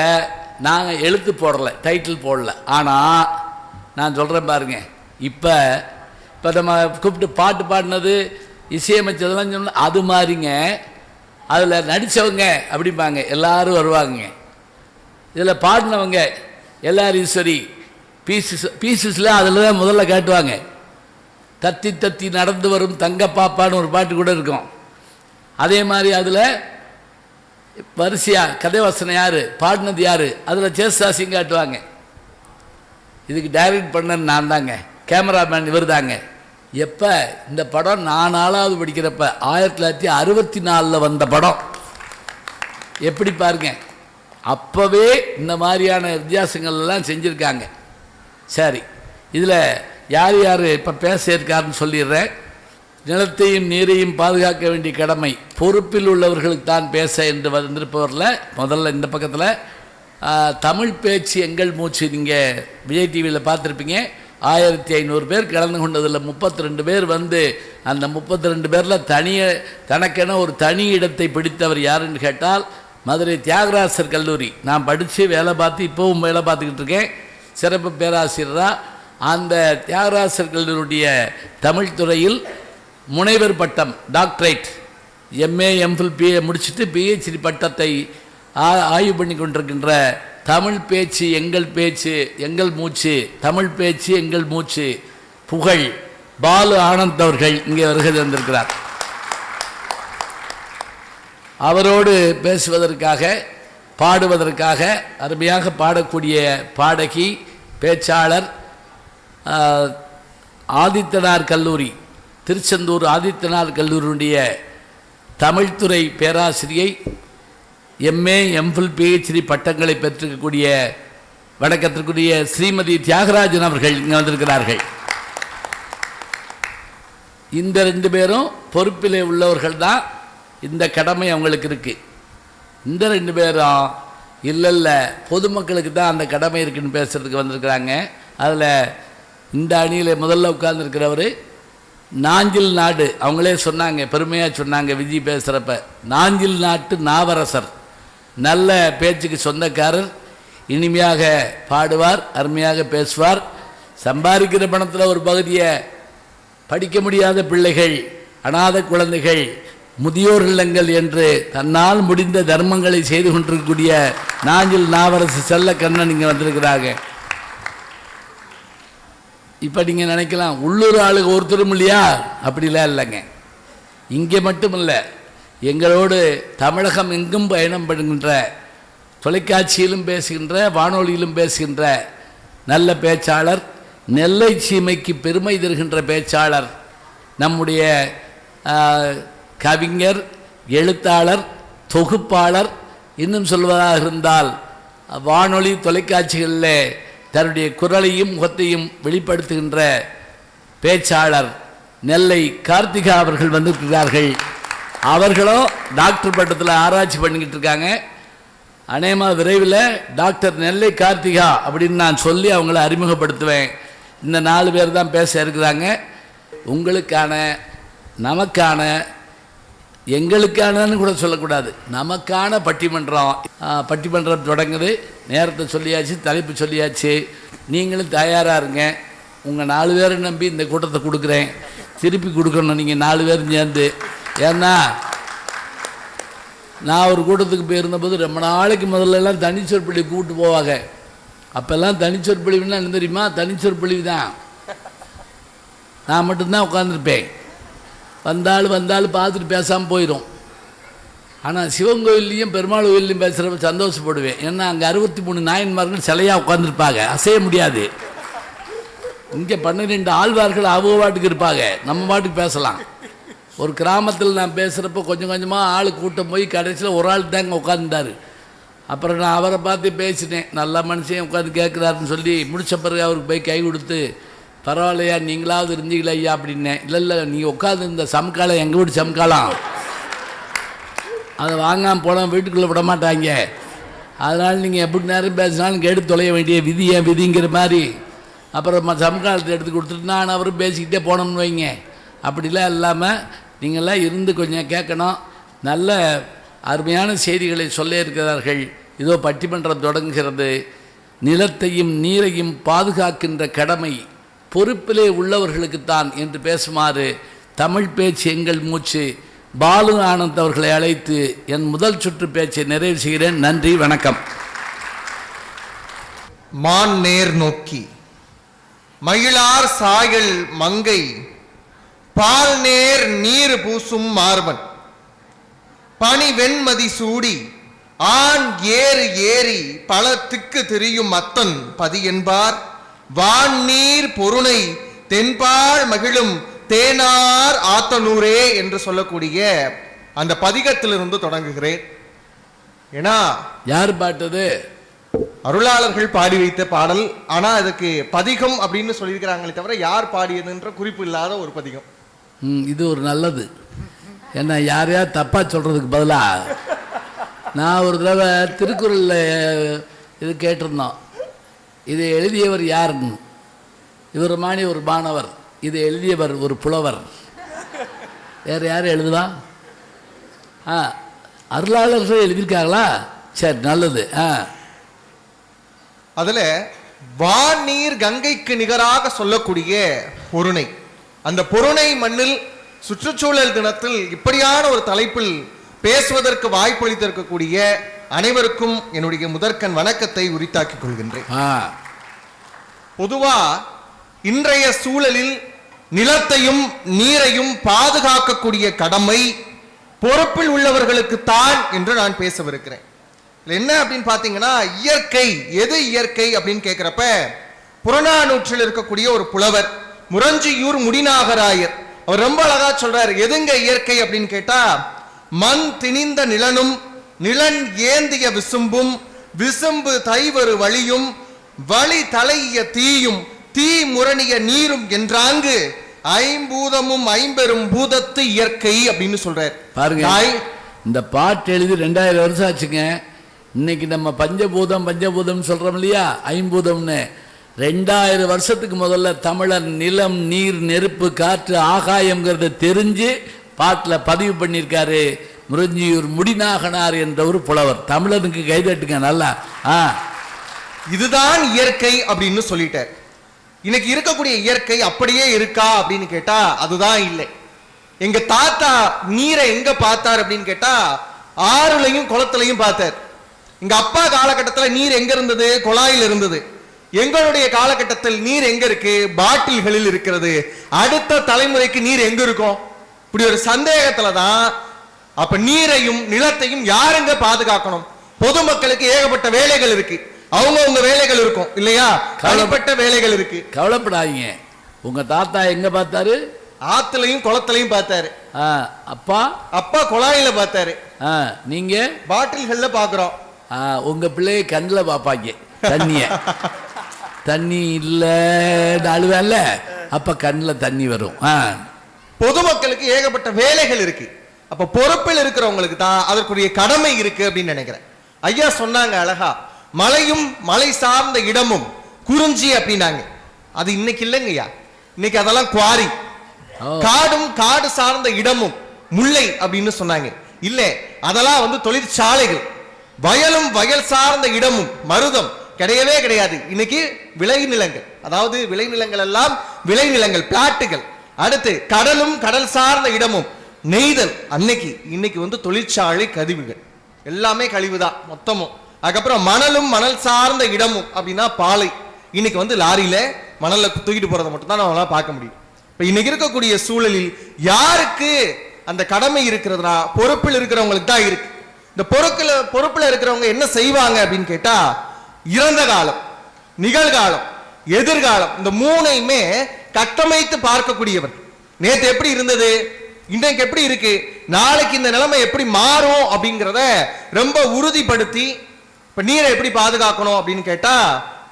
நாங்கள் எழுத்து போடலை, டைட்டில் போடல. ஆனால் நான் சொல்கிறேன் பாருங்க, இப்போ நம்ம கூப்பிட்டு பாட்டு பாடினது இசையமைச்சதெல்லாம் சொன்ன அது மாதிரிங்க. அதில் நடித்தவங்க அப்படிம்பாங்க, எல்லோரும் வருவாங்க. இதில் பாடினவங்க எல்லாரும் ஈஸ்வரி பீசஸில் அதில் தான் முதல்ல காட்டுவாங்க. தத்தி தத்தி நடந்து வரும் தங்க பாப்பான்னு ஒரு பாட்டு கூட இருக்கும். அதே மாதிரி அதில் வரிசையா கதை வசனம் யார், பாடினது யார், அதில் சேஸ்தாசியும் காட்டுவாங்க. இதுக்கு டைரக்ட் பண்ண நான் தாங்க, கேமராமேன் இவர் தாங்க. எப்போ இந்த படம் நான் 4வது படிக்கிறப்ப 1964 வந்த படம். எப்படி பாருங்க, அப்போவே இந்த மாதிரியான வித்தியாசங்கள் எல்லாம் செஞ்சுருக்காங்க. சரி, இதில் யார் யார் இப்போ பேச இருக்காருன்னு சொல்லிடுறேன். நிலத்தையும் நீரையும் பாதுகாக்க வேண்டிய கடமை பொறுப்பில் உள்ளவர்களுக்கு தான் பேச என்று வந்திருப்பவரில் முதல்ல இந்த பக்கத்தில் தமிழ் பேச்சு எங்கள் மூச்சு. நீங்கள் விஜய் டிவியில் பார்த்துருப்பீங்க. 1500 பேர் கலந்து கொண்டதில் 32 பேர் வந்து அந்த 32 பேரில் தனக்கென ஒரு தனி இடத்தை பிடித்தவர் யாருன்னு கேட்டால் மதுரை தியாகராசர் கல்லூரி. நான் படித்து வேலை பார்த்து இப்போவும் வேலை பார்த்துக்கிட்டு இருக்கேன், சிறப்பு பேராசிரியராக. அந்த தியாகராசர் கல்லூரியுடைய தமிழ் துறையில் முனைவர் பட்டம், டாக்டரேட், எம்ஏ எம்ஃபில் பிஏ முடிச்சுட்டு பிஹெச்டி பட்டத்தை ஆய்வு பண்ணி கொண்டிருக்கின்ற தமிழ் பேச்சு எங்கள் பேச்சு எங்கள் மூச்சு, தமிழ் பேச்சு எங்கள் மூச்சு புகழ் பாலு ஆனந்த் அவர்கள் இங்கே வருகை தந்திருக்கிறார். அவரோடு பேசுவதற்காக, பாடுவதற்காக, அருமையாக பாடக்கூடிய பாடகி, பேச்சாளர், ஆதித்தனார் கல்லூரி, திருச்செந்தூர் ஆதித்தனார் கல்லூரியுடைய தமிழ்துறை பேராசிரியை, எம்ஏ எம்ஃபில் பிஹெச்டி பட்டங்களை பெற்றிருக்கக்கூடிய வணக்கத்திற்குரிய ஸ்ரீமதி தியாகராஜன் அவர்கள் இங்கே வந்திருக்கிறார்கள். இந்த 2 பேரும் பொறுப்பிலே உள்ளவர்கள் தான். இந்த கடமை அவங்களுக்கு இருக்குது. இந்த 2 பேரும் இல்லை பொதுமக்களுக்கு தான் அந்த கடமை இருக்குன்னு பேசுகிறதுக்கு வந்திருக்கிறாங்க. அதில் இந்த அணியில் முதல்ல உட்கார்ந்துருக்கிறவர் நாஞ்சில் நாடு, அவங்களே சொன்னாங்க, பெருமையாக சொன்னாங்க விஜய் பேசுகிறப்ப, நாஞ்சில் நாட்டு நாவரசர், நல்ல பேச்சுக்கு சொந்தக்காரர், இனிமையாக பாடுவார், அருமையாக பேசுவார். சம்பாதிக்கிற பணத்தில் ஒரு பகுதியை படிக்க முடியாத பிள்ளைகள், அநாத குழந்தைகள், முதியோர் இல்லங்கள் என்று தன்னால் முடிந்த தர்மங்களை செய்து கொண்டிருக்கக்கூடிய நாஞ்சில் நாவரசு செல்ல கண்ணன் இங்கே வந்திருக்கிறாங்க. இப்போ நீங்கள் நினைக்கலாம் உள்ளூர் ஆளுங்க ஒருத்தரும் இல்லையா, அப்படிலாம் இல்லைங்க. இங்கே மட்டும் இல்லை, எங்களோடு தமிழகம் எங்கும் பயணம் பண்ணுகின்ற, தொலைக்காட்சியிலும் பேசுகின்ற, வானொலியிலும் பேசுகின்ற நல்ல பேச்சாளர், நெல்லை சீமைக்கு பெருமை தருகின்ற பேச்சாளர், நம்முடைய கவிஞர், எழுத்தாளர், தொகுப்பாளர், இன்னும் சொல்வதாக இருந்தால் வானொலி தொலைக்காட்சிகளில் தன்னுடைய குரலையும் முகத்தையும் வெளிப்படுத்துகின்ற பேச்சாளர் நெல்லை கார்த்திகா அவர்கள் வந்திருக்கிறார்கள். அவர்களும் டாக்டர் பட்டத்தில் ஆராய்ச்சி பண்ணிக்கிட்டு இருக்காங்க. அநேகமாக விரைவில் டாக்டர் நெல்லை கார்த்திகா அப்படின்னு நான் சொல்லி அவங்கள அறிமுகப்படுத்துவேன். இந்த 4 பேர் தான் பேச இருக்கிறாங்க. உங்களுக்கான, நமக்கான, எங்களுக்கானன்னு கூட சொல்லக்கூடாது, நமக்கான பட்டிமன்றம் தொடங்குது. நேரத்தை சொல்லியாச்சு, தலைப்பு சொல்லியாச்சு. நீங்களும் தயாராக இருங்க. உங்கள் 4 பேரை நம்பி இந்த கூட்டத்தை கொடுக்குறேன். திருப்பி கொடுக்கணும் நீங்கள் 4 பேரும் சேர்ந்து. ஏன்னா நான் ஒரு கூட்டத்துக்கு போயிருந்தபோது ரொம்ப நாளைக்கு முதல்லலாம் தனிச்சொற்பொழிவு கூப்பிட்டு போவாங்க. அப்போல்லாம் தனிச்சொற்பொழிவுன்னா என்ன தெரியுமா? தனிச்சொற்பொழிவு தான். நான் மட்டும்தான் உட்காந்துருப்பேன். வந்தாலும் பார்த்துட்டு பேசாமல் போயிடும். ஆனால் சிவன் கோயில்லையும் பெருமாள் கோயிலையும் பேசுகிறப்ப சந்தோஷப்படுவேன். ஏன்னா அங்கே 63 நாயன்மார்கள் சிலையாக உட்காந்துருப்பாங்க, அசைய முடியாது. இங்கே 12 ஆழ்வார்கள் அவங்க பாட்டுக்கு இருப்பாங்க, நம்ம பாட்டுக்கு பேசலாம். ஒரு கிராமத்தில் நான் பேசுகிறப்போ கொஞ்சம் கொஞ்சமாக ஆள் கூட்டம் போய் கடைசியில் ஒரு ஆள் தாங்க உட்காந்துட்டார். அப்புறம் நான் அவரை பார்த்து பேசினேன், நல்ல மனுஷன் உட்காந்து கேட்குறாருன்னு சொல்லி முடித்த பிறகு அவருக்கு போய் கை கொடுத்து, பரவாயில்லையா நீங்களாவது இருந்தீங்களா ஐயா அப்படின்னேன். இல்லை நீங்கள் உட்காந்து இந்த சமக்காலம் எங்கள் வீட்டு சமக்காலம், அதை வாங்காமல் போனால் வீட்டுக்குள்ளே விட மாட்டாங்க. அதனால் நீங்கள் எப்படி நேரம் பேசினாலும் கேட்டு தொலைய வேண்டிய விதி ஏன் விதிங்கிற மாதிரி. அப்புறம் சமக்காலத்தை எடுத்து கொடுத்துட்டு நான் அவரும் பேசிக்கிட்டே போனோம்னு வைங்க. அப்படிலாம் இல்லாமல் நீங்கள்லாம் இருந்து கொஞ்சம் கேட்கணும். நல்ல அருமையான செய்திகளை சொல்ல இருக்கிறார்கள். இதோ பட்டிமன்றம் தொடங்குகிறது. நிலத்தையும் நீரையும் பாதுகாக்கின்ற கடமை பொறுப்பிலே உள்ளவர்களுக்குத்தான் என்று பேசுமாறு தமிழ் பேச்சு எங்கள் மூச்சு பாலு ஆனந்த் அவர்களை அழைத்து என் முதல் சுற்று பேச்சை நிறைவு செய்கிறேன். நன்றி, வணக்கம். மான் நேர் நோக்கி மகிழார் சாயல் மங்கை பால் நேர் நீர் பூசும் மார்பன் பனி வெண்மதி சூடி ஆண் ஏறு ஏறி பல திக்கு திரியும் அத்தன் பதி என்பார் வான்நீர் பொருணை தென்பால் மகிழும் தேனார் ஆத்தனூரே என்று சொல்லக்கூடிய அந்த பதிகத்திலிருந்து தொடங்குகிறேன். ஏன்னா யார் பாட்டது? அருளாளர்கள் பாடி வைத்த பாடல். ஆனா அதுக்கு பதிகம் அப்படின்னு சொல்லியிருக்கிறாங்களே தவிர யார் பாடியதுன்ற குறிப்பு இல்லாத ஒரு பதிகம். இது ஒரு நல்லது. ஏன்னா யாரையா தப்பா சொல்றதுக்கு பதிலா நான் ஒரு தடவை திருக்குறளில் இது கேட்டிருந்தோம். இதை எழுதியவர் யாருன்னு. இவர் மாணி ஒரு மாணவர், இதை எழுதியவர் ஒரு புலவர். வேறு யார் எழுதுவா? அருளாளர்கள் எழுதியிருக்காங்களா? சரி, நல்லது. அதுல வான்நீர் கங்கைக்கு நிகராக சொல்லக்கூடிய பொருணை, அந்த பொருணை மண்ணில் சுற்றுச்சூழல் தினத்தில் இப்படியான ஒரு தலைப்பில் பேசுவதற்கு வாய்ப்பளித்திருக்கக்கூடிய அனைவருக்கும் என்னுடைய முதற்கண் வணக்கத்தை உரித்தாக்கிக் கொள்கின்றேன். பொதுவா இன்றைய சூழலில் நிலத்தையும் நீரையும் பாதுகாக்கக்கூடிய கடமை பொறுப்பில் உள்ளவர்களுக்கு தான் என்று நான் பேசவிருக்கிறேன். என்ன அப்படின்னு பாத்தீங்கன்னா, இயற்கை எது இயற்கை அப்படின்னு கேட்கிறப்ப புறநானூற்றில் இருக்கக்கூடிய ஒரு புலவர் முரஞ்சியூர் முடிநாகராயர் அவர் ரொம்ப அழகா சொல்றாரு. எதுங்க இயற்கை அப்படின்னு கேட்டா, மண் திணிந்த நிலனும் நிலன் ஏந்திய விசும்பும் விசும்பு தைவரு வழியும் வழி தலைய தீயும் தீ முரணிய நீரும் என்றாங்கு ஐம்பூதமும் ஐம்பெரும் பூதத்து இயற்கை அப்படின்னு சொல்றாரு. பாருங்க, இந்த பாட்டு எழுதி 2000 வருஷம் ஆச்சுங்க. இன்னைக்கு நம்ம பஞ்சபூதம் பஞ்சபூதம் சொல்றோம் இல்லையா, ஐம்பூதம்னு. 2000 வருஷத்துக்கு முதல்ல தமிழர் நிலம் நீர் நெருப்பு காற்று ஆகாயம்ங்கிறத தெரிஞ்சு பாட்டில் பதிவு பண்ணியிருக்காரு முரஞ்சியூர் முடிநாகனார் என்ற ஒரு புலவர். தமிழனுக்கு கைதட்டுங்க நல்லா. இதுதான் இயற்கை அப்படின்னு சொல்லிட்டார். இன்னைக்கு இருக்கக்கூடிய இயற்கை அப்படியே இருக்கா அப்படின்னு கேட்டா அதுதான் இல்லை. எங்க தாத்தா நீரை எங்க பார்த்தார் அப்படின்னு கேட்டா ஆறுலையும் குளத்திலையும் பார்த்தார். எங்க அப்பா காலகட்டத்தில் நீர் எங்க இருந்தது? குழாயில் இருந்தது. எங்களுடைய காலகட்டத்தில் நீர் எங்க இருக்கு? பாட்டில்களில் இருக்கிறது. அடுத்த தலைமுறைக்கு நீர் எங்க இருக்கும்? இப்படி ஒரு சந்தேகத்துலதான் அப்ப நீரையும் நிலத்தையும் யாருங்க பாதுகாக்கணும்? பொதுமக்களுக்கு ஏகப்பட்ட வேலைகள் இருக்கு, அவங்க வேலைகள் இருக்கும் இல்லையா, தனிப்பட்ட வேலைகள் இருக்கு. கவலைப்படாதீங்க. உங்க தாத்தா எங்க பார்த்தாரு? ஆத்துலையும் குளத்திலையும் பார்த்தாரு. அப்பா குழாயில பார்த்தாரு. நீங்க பாட்டில்கள்ல பாக்குறோம். உங்க பிள்ளைய கண்ணுல பாப்பாங்க தண்ணிய. தண்ணி இல்ல அழுவல்ல, அப்ப கண்ணுல தண்ணி வரும். பொதுமக்களுக்கு ஏகப்பட்ட வேலைகள் இருக்கு. அப்ப பொறுப்பில் இருக்கிறவங்களுக்கு தான் அதற்குரிய கடமை இருக்கு அப்படின்னு நினைக்கிறேன். ஐயா சொன்னாங்க அழகா, மலையும் மலை சார்ந்த இடமும் குறிஞ்சி அப்படின்னாங்க. அது இன்னைக்கு இல்லைங்கய்யா, இன்னைக்கு அதெல்லாம் குவாரி. காடும் காடு சார்ந்த இடமும் முல்லை அப்படின்னு சொன்னாங்க. இல்ல, அதெல்லாம் தொழிற்சாலைகள். வயலும் வயல் சார்ந்த இடமும் மருதம் கிடையவே கிடையாது. இன்னைக்கு விளைநிலங்கள், அதாவது விளைநிலங்கள் எல்லாம் விளைநிலங்கள் பிளாட்டுகள். அடுத்து கடலும் கடல் சார்ந்த இடமும் நெய்தல். இன்னைக்கு தொழிற்சாலை கழிவுகள் எல்லாமே கழிவுதான் மொத்தமும். அதுக்கப்புறம் மணலும் மணல் சார்ந்த இடமும் அப்படின்னா பாலை. இன்னைக்கு லாரியில மணல்ல தூக்கிட்டு போறதை மட்டும் தான் நம்மளால பார்க்க முடியும். இப்ப இன்னைக்கு இருக்கக்கூடிய சூழலில் யாருக்கு அந்த கடமை இருக்கிறதுனா பொறுப்பில் இருக்கிறவங்களுக்கு தான் இருக்கு. இந்த பொறுப்புல இருக்கிறவங்க என்ன செய்வாங்க அப்படின்னு கேட்டா, இறந்த காலம், நிகழ்காலம், எதிர்காலம் இந்த மூணையுமே கட்டமைத்து பார்க்கக்கூடியவர். நேற்று எப்படி இருந்தது, இன்றைக்கு எப்படி இருக்கு, நாளைக்கு இந்த நிலைமை எப்படி மாறும் அப்படிங்கிறத ரொம்ப உறுதிப்படுத்தி, இப்ப நீரை எப்படி பாதுகாக்கணும் அப்படின்னு கேட்டா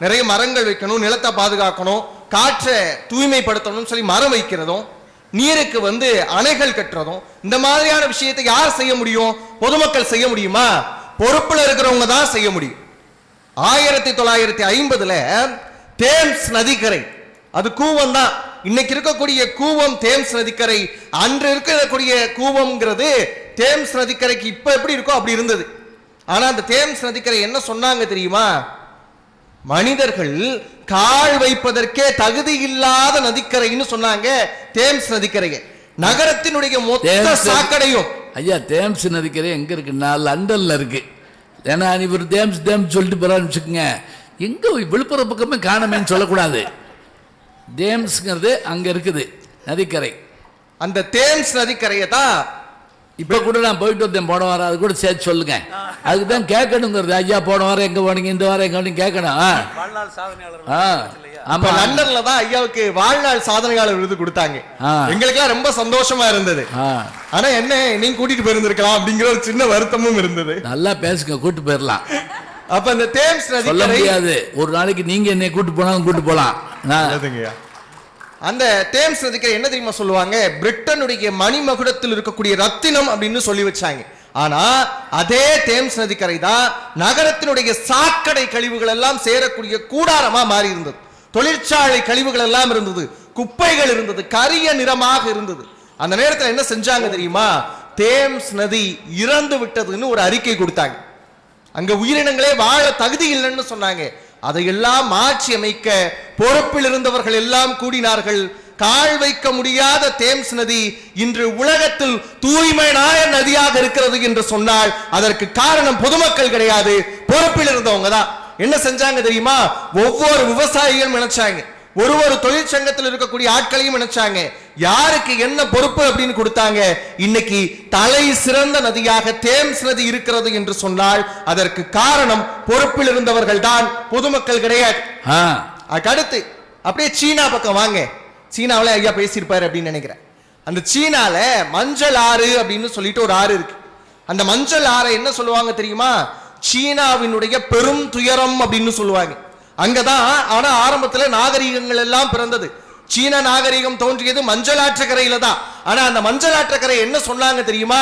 நிறைய மரங்கள் வைக்கணும், நிலத்தை பாதுகாக்கணும், காற்றை தூய்மைப்படுத்தணும்னு சொல்லி மரம் வைக்கிறதும், நீருக்கு அணைகள் கட்டுறதும், இந்த மாதிரியான விஷயத்தை யார் செய்ய முடியும்? பொதுமக்கள் செய்ய முடியுமா? பொறுப்புல இருக்கிறவங்க தான் செய்ய முடியும். 1950 தேம்ஸ் நதிக்கரை, அது கூவம் தான். இன்னைக்கு இருக்கக்கூடிய கூவம் தேம்ஸ் நதிக்கரை. அன்று இருக்கக்கூடிய கூவம்ங்கிறது தேம்ஸ் நதிக்கரைக்கு இப்ப எப்படி இருக்கோ அப்படி இருந்தது. ஆனா அந்த தேம்ஸ் நதிக்கரை என்ன சொன்னாங்க தெரியுமா? மனிதர்கள் கால் வைப்பதற்கே தகுதி இல்லாத நதிக்கரைன்னு சொன்னாங்க தேம்ஸ் நதிக்கரையை. நகரத்தினுடைய மொத்த சாக்கடையும். ஐயா, தேம்ஸ் நதிக்கரை எங்க இருக்குன்னா லண்டன்ல இருக்கு. ஏன்னா இவர் தேம்ஸ் தேம்ஸ் சொல்லிட்டு போறான்னு வச்சுக்கோங்க, எங்க விழுப்புரம் பக்கமே காணமேன்னு சொல்லக்கூடாது. தேம்ஸ்ங்கிறது அங்க இருக்குது நதிக்கரை. அந்த தேம்ஸ் நதிக்கரையை தான் இப்ப கூட நான் போயிட்டு வந்தேன் போன வாரம், அது கூட சேர்த்து சொல்லுங்க. அதுக்கு தான் கேட்கணுங்கிறது. ஐயா போன வாரம் எங்க போனீங்க, இந்த வாரம் எங்க போனீங்க கேட்கணும். வாழ்நாள் சாதனையாளர். ஆமா, லண்டன்ல தான் ஐயாவுக்கு வாழ்நாள் சாதனையாளர் விருது கொடுத்தாங்க. எங்களுக்கெல்லாம் ரொம்ப சந்தோஷமா இருந்தது. ஆனா என்ன, நீங்க கூட்டிட்டு போயிருந்திருக்கலாம் அப்படிங்கிற ஒரு சின்ன வருத்தமும் இருந்தது. நல்லா பேசுங்க, கூட்டு போயிடலாம். அப்ப அந்த தேம்ஸ் நதி சொல்ல முடியாது, ஒரு நாளைக்கு நீங்க என்னை கூட்டு போனாலும் கூட்டு போலாம். அந்த தேம்ஸ் நதிக்கரை என்ன தெரியுமா சொல்லுவாங்க, பிரிட்டனுடைய மணிமகுடத்தில் இருக்கக்கூடிய ரத்தினம் அப்படின்னு சொல்லி வச்சாங்க. ஆனா அதே தேம்ஸ் நதிக்கரை தான் நகரத்தினுடைய சாக்கடை கழிவுகள் எல்லாம் சேரக்கூடிய கூடாரமா மாறி இருந்தது. தொழிற்சாலை கழிவுகள் எல்லாம் இருந்தது, குப்பைகள் இருந்தது, கரிய நிறமாக இருந்தது. அந்த நேரத்தில் என்ன செஞ்சாங்க தெரியுமா, தேம்ஸ் நதி இறந்து விட்டதுன்னு ஒரு அறிக்கை கொடுத்தாங்க. அங்க உயிரினங்களே வாழ தகுதி இல்லைன்னு சொன்னாங்க. அதையெல்லாம் மாற்றி அமைக்க பொறுப்பில் இருந்தவர்கள் எல்லாம் கூடினார்கள். கால் வைக்க முடியாத தேம்ஸ் நதி இன்று உலகத்தில் தூய்மையான நதியாக இருக்கிறது என்று சொன்னால் அதற்கு காரணம் பொதுமக்கள் கிடையாது, பொறுப்பில் இருந்தவங்க தான். என்ன செஞ்சாங்க தெரியுமா, ஒவ்வொரு விவசாயிகளும் நினைச்சாங்க, ஒரு தொழிற்சங்கத்தில் இருக்கக்கூடிய ஆட்களையும் நினைச்சாங்க, யாருக்கு என்ன பொறுப்பு அப்படின்னு கொடுத்தாங்க. இன்னைக்கு தலை சிறந்த நதியாக தேம்ஸ் நதி இருக்கிறது என்று சொன்னால் அதற்கு காரணம் பொறுப்பில் இருந்தவர்கள் தான், பொதுமக்கள் கிடையாது. அடுத்து அப்படியே சீனா பக்கம் வாங்க. சீனாவில ஐயா பேசியிருப்பாரு அப்படின்னு நினைக்கிறேன். அந்த சீனால மஞ்சள் ஆறு அப்படின்னு சொல்லிட்டு ஒரு ஆறு இருக்கு. அந்த மஞ்சள் ஆறை என்ன சொல்லுவாங்க தெரியுமா, சீனாவினுடைய பெரும் துயரம் அப்படின்னு சொல்லுவாங்க. அங்கதான் ஆனா ஆரம்பத்துல நாகரிகங்கள் எல்லாம் பிறந்தது. சீன நாகரிகம் தோன்றியது மஞ்சள் ஆற்றக்கரையில தான். ஆனா அந்த மஞ்சள் ஆற்றக்கரை என்ன சொன்னாங்க தெரியுமா,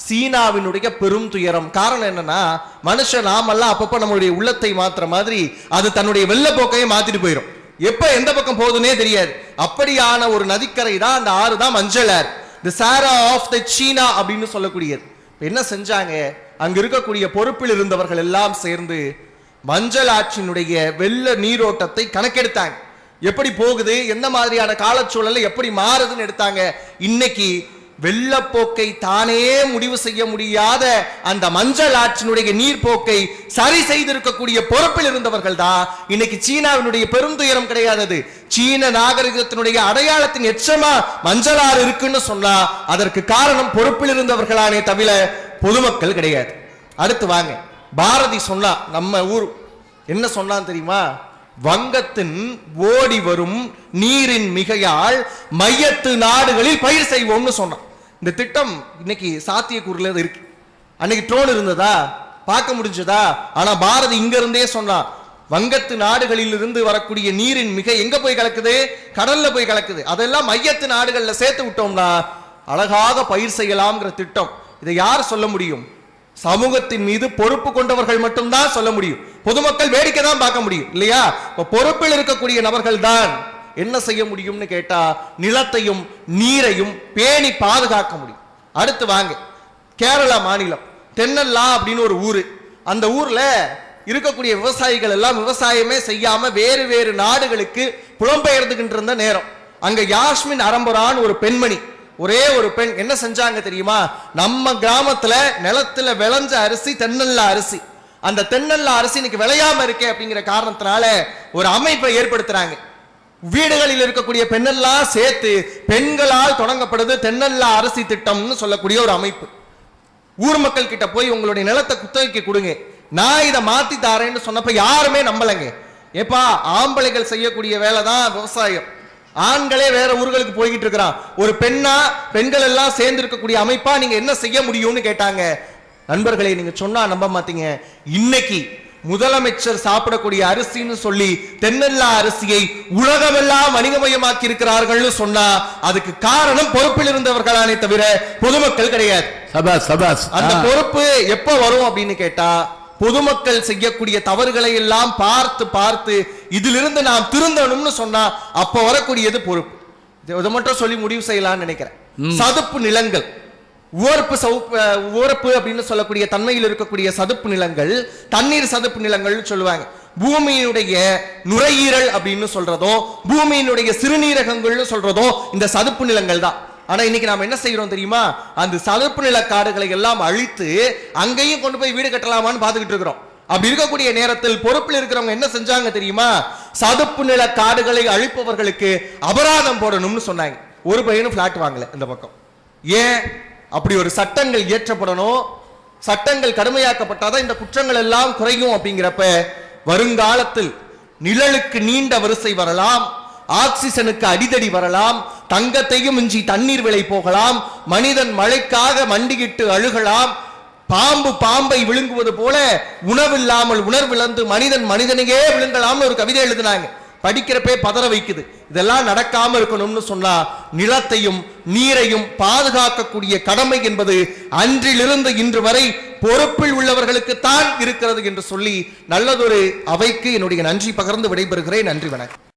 சீனாவினுடைய பெரும் துயரம். காரணம் என்னன்னா, மனுஷன் நாமெல்லாம் அப்பப்ப நம்மளுடைய உள்ளத்தை மாத்துற மாதிரி அது தன்னுடைய வெள்ள போக்கையை மாத்திட்டு போயிடும். எப்ப எந்த பக்கம் போகுதுன்னே தெரியாது. அப்படியான ஒரு நதிக்கரை தான் அந்த ஆறு தான் மஞ்சள் ஆறு, தி சாரா ஆஃப் தி சீனா அப்படின்னு சொல்லக்கூடியது. என்ன செஞ்சாங்க, அங்க இருக்கக்கூடிய பொறுப்பில் இருந்தவர்கள் எல்லாம் சேர்ந்து மஞ்சள் ஆற்றினுடைய வெள்ள நீரோட்டத்தை கணக்கெடுத்தாங்க. எப்படி போகுது, எந்த மாதிரியான காலச்சூழல் எப்படி மாறுதுன்னு எடுத்தாங்க. இன்னைக்கு வெள்ளப்போக்கை தானே முடிவு செய்ய முடியாத அந்த மஞ்சள் ஆற்றினுடைய நீர்ப்போக்கை சரி செய்திருக்கக்கூடிய பொறுப்பில் இருந்தவர்கள் தான். இன்னைக்கு சீனாவினுடைய பெருந்துயரம் கிடையாது, சீன நாகரிகத்தினுடைய அடையாளத்தின் எச்சமா மஞ்சள் ஆறு இருக்குன்னு சொன்னா அதற்கு காரணம் பொறுப்பில் இருந்தவர்களானே தவிர பொதுமக்கள் கிடையாது. அடுத்து வாங்க, பாரதி சொன்னா, நம்ம ஊர் என்ன சொன்னான் தெரியுமா, வங்கத்தின் ஓடி வரும் நீரின் மிகையால் மையத்து நாடுகளில் பயிர் செய்வோம்னு சொன்னான். இந்த திட்டம் இன்னைக்கு சாத்தியக்கூறுல இருக்கு. அன்னைக்கு ட்ரோன் இருந்ததா, பார்க்க முடிஞ்சதா? ஆனா பாரதி இங்க இருந்தே சொன்னான், வங்கத்து நாடுகளில் இருந்து வரக்கூடிய நீரின் மிகை எங்க போய் கலக்குது, கடல்ல போய் கலக்குது. அதெல்லாம் மையத்து நாடுகள்ல சேர்த்து விட்டோம்னா அழகாக பயிர் செய்யலாம்ங்கிற திட்டம். இதை யார் சொல்ல முடியும், சமூகத்தின் மீது பொறுப்பு கொண்டவர்கள் மட்டும்தான் சொல்ல முடியும். பொதுமக்கள் வேடிக்கை தான் பார்க்க முடியும் இல்லையா? பொறுப்பில் இருக்கக்கூடிய நபர்கள் தான் என்ன செய்ய முடியும்னு கேட்டா நிலத்தையும் நீரையும் பேணி பாதுகாக்க முடியும். அடுத்து வாங்க, கேரளா மாநிலம் தென்னல்லா அப்படின்னு ஒரு ஊரு. அந்த ஊர்ல இருக்கக்கூடிய விவசாயிகள் எல்லாம் விவசாயமே செய்யாம வேறு வேறு நாடுகளுக்கு புலம்பெயர்ந்துகின்ற இருந்த நேரம் அங்க யாஸ்மின் அரம்பரான் ஒரு பெண்மணி, ஒரே ஒரு பெண் என்ன செஞ்சாங்க தெரியுமா, நம்ம கிராமத்துல நிலத்துல விளைஞ்ச அரிசி தென்னல்லா அரிசி, அந்த தென்னல்லா அரிசி இன்னைக்கு விளையாம இருக்கே அப்படிங்கிற காரணத்தினால ஒரு அமைப்பை ஏற்படுத்துறாங்க. வீடுகளில் இருக்கக்கூடிய பெண்ணெல்லாம் சேர்த்து பெண்களால் தொடங்கப்படுது தென்னல்லா அரிசி திட்டம்னு சொல்லக்கூடிய ஒரு அமைப்பு. ஊர் மக்கள் கிட்ட போய் உங்களுடைய நிலத்தை குத்தகைக்கு கொடுங்க, நான் இதை மாத்தி தாரேன்னு சொன்னப்ப யாருமே நம்பலங்க. ஏப்பா, ஆம்பளைகள் செய்யக்கூடிய வேலை தான் விவசாயம், ஆண்களே வேற ஊர்களுக்கு போய்கிட்டு இருக்கிறான், ஒரு பெண்கள் எல்லாம் சேர்ந்து இருக்கக்கூடிய அமைப்பா நீங்க என்ன செய்ய முடியும்னு கேட்டாங்க. நண்பர்களே, நீங்க சொன்னா நம்ப மாட்டீங்க, இன்னைக்கு முதலமைச்சர் சாப்பிடக்கூடிய அரிசின்னு சொல்லி தென்னல்லா அரிசியை உலகமெல்லாம் வணிகமயமாக்கி இருக்கிறார்கள் சொன்னா அதுக்கு காரணம் பொறுப்பில் இருந்தவர்களானே தவிர பொதுமக்கள் கிடையாது. அந்த பொறுப்பு எப்ப வரும் அப்படின்னு கேட்டா, பொதுமக்கள் செய்யக்கூடிய தவறுகளை எல்லாம் பார்த்து பார்த்து இதிலிருந்து நாம் திருந்தணும்னு சொன்னா அப்ப வரக்கூடியது பொறுப்பு. இதை மட்டும் சொல்லி முடிவு செய்யலாம்னு நினைக்கிறேன். சதுப்பு நிலங்கள், உவர்ப்பு அப்படின்னு சொல்லக்கூடிய தன்மையில் இருக்கக்கூடிய சதுப்பு நிலங்கள் தண்ணீர் சதுப்பு நிலங்கள் சொல்லுவாங்க. பூமியினுடைய நுரையீரல் அப்படின்னு சொல்றதோ பூமியினுடைய சிறுநீரகங்கள்னு சொல்றதோ இந்த சதுப்பு நிலங்கள் தான். ஆனா இன்னைக்கு நாம என்ன செய்யறோம் தெரியுமா, அந்த சதுப்பு நில காடுகளை எல்லாம் அழித்து அங்கேயும் கொண்டு போய் வீடு கட்டலாமான்னு பாத்துக்கிட்டு இருக்கிறோம். அப்படி இருக்கக்கூடிய நேரத்தில் பொறுப்பில் இருக்கிறவங்க என்ன செஞ்சாங்க தெரியுமா, சதுப்பு நில காடுகளை அழிப்பவர்களுக்கு அபராதம் போடணும்னு சொன்னாங்க. ஒரு பையனும் பிளாட் வாங்கல இந்த பக்கம். ஏன், அப்படி ஒரு சட்டங்கள் இயற்றப்படணும். சட்டங்கள் கடுமையாக்கப்பட்டாதான் இந்த குற்றங்கள் எல்லாம் குறையும். அப்படிங்கிறப்ப வருங்காலத்தில் நிழலுக்கு நீண்ட வரிசை வரலாம், ஆக்சிஜனுக்கு அடிதடி வரலாம், தங்கத்தையும் மிஞ்சி தண்ணீர் விலை போகலாம், மனிதன் மழைக்காக மண்டியிட்டு அழுகலாம், பாம்பு பாம்பை விழுங்குவது போல உணவில்லாமல் உணர்விழந்து மனிதன் மனிதனையே விழுங்கலாம்னு ஒரு கவிதை எழுதினாங்க. படிக்கிறப்பே பதற வைக்குது. இதெல்லாம் நடக்காம இருக்கணும்னு சொன்னா நிலத்தையும் நீரையும் பாதுகாக்கக்கூடிய கடமை என்பது அன்றிலிருந்து இன்று வரை பொறுப்பில் உள்ளவர்களுக்கு தான் இருக்கிறது என்று சொல்லி நல்லதொரு அவைக்கு என்னுடைய நன்றி பகிர்ந்து விடைபெறுகிறேன். நன்றி, வணக்கம்.